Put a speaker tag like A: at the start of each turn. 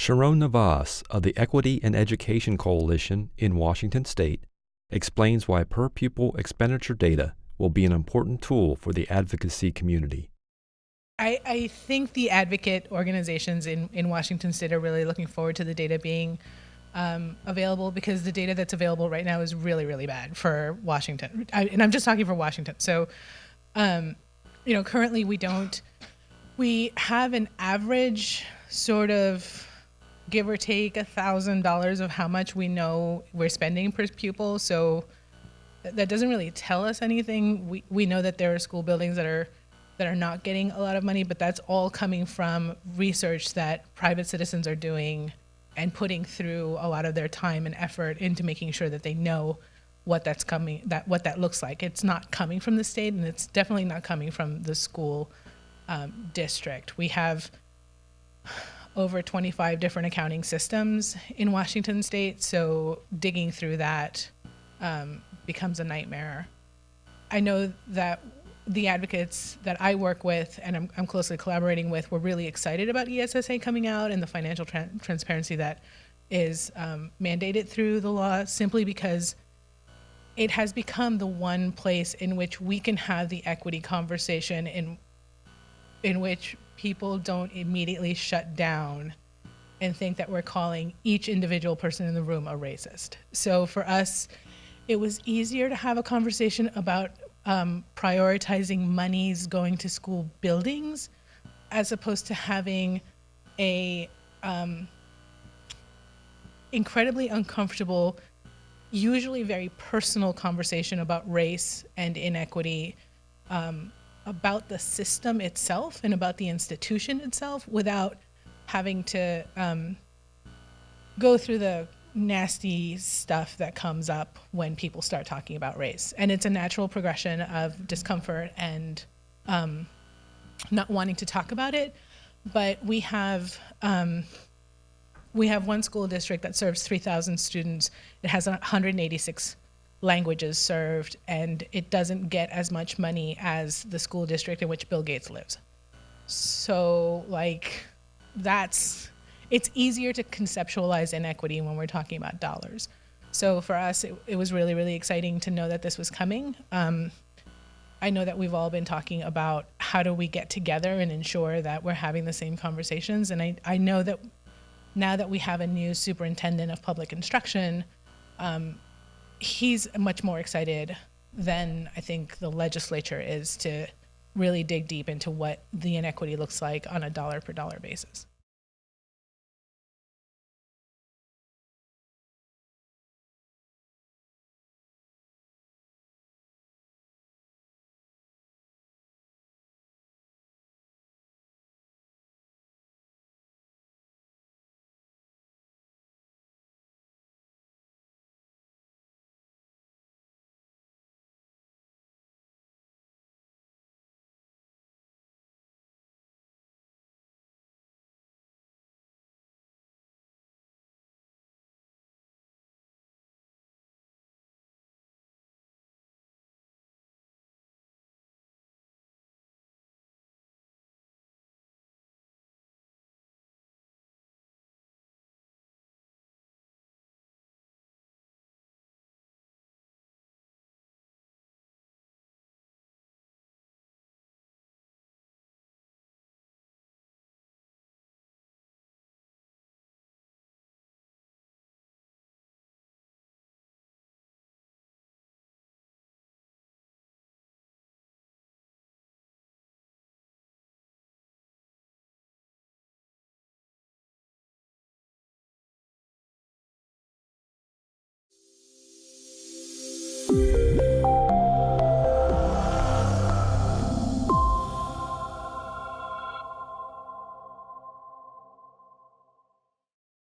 A: Sharon Navas of the Equity and Education Coalition in Washington State explains why per-pupil expenditure data will be an important tool for the advocacy community.
B: I think the advocate organizations in Washington State are really looking forward to the data being available, because the data that's available right now is really, really bad for Washington. And I'm just talking for Washington. So, currently we have an average sort of give or take $1,000 of how much we know we're spending per pupil. So that doesn't really tell us anything. We know that there are school buildings that are not getting a lot of money, but that's all coming from research that private citizens are doing and putting through a lot of their time and effort into making sure that they know what that looks like. It's not coming from the state, and it's definitely not coming from the school district. We have over 25 different accounting systems in Washington State, so digging through that becomes a nightmare. I know that the advocates that I work with and I'm closely collaborating with were really excited about ESSA coming out and the financial transparency that is mandated through the law, simply because it has become the one place in which we can have the equity conversation in which people don't immediately shut down and think that we're calling each individual person in the room a racist. So for us, it was easier to have a conversation about prioritizing monies going to school buildings, as opposed to having a incredibly uncomfortable, usually very personal conversation about race and inequity, about the system itself and about the institution itself, without having to go through the nasty stuff that comes up when people start talking about race. And it's a natural progression of discomfort and not wanting to talk about it. But we have one school district that serves 3,000 students. It has 186 languages served, and it doesn't get as much money as the school district in which Bill Gates lives. So it's easier to conceptualize inequity when we're talking about dollars. So for us, it was really, really exciting to know that this was coming. I know that we've all been talking about how do we get together and ensure that we're having the same conversations. And I know that now that we have a new superintendent of public instruction, he's much more excited than I think the legislature is to really dig deep into what the inequity looks like on a dollar per dollar basis.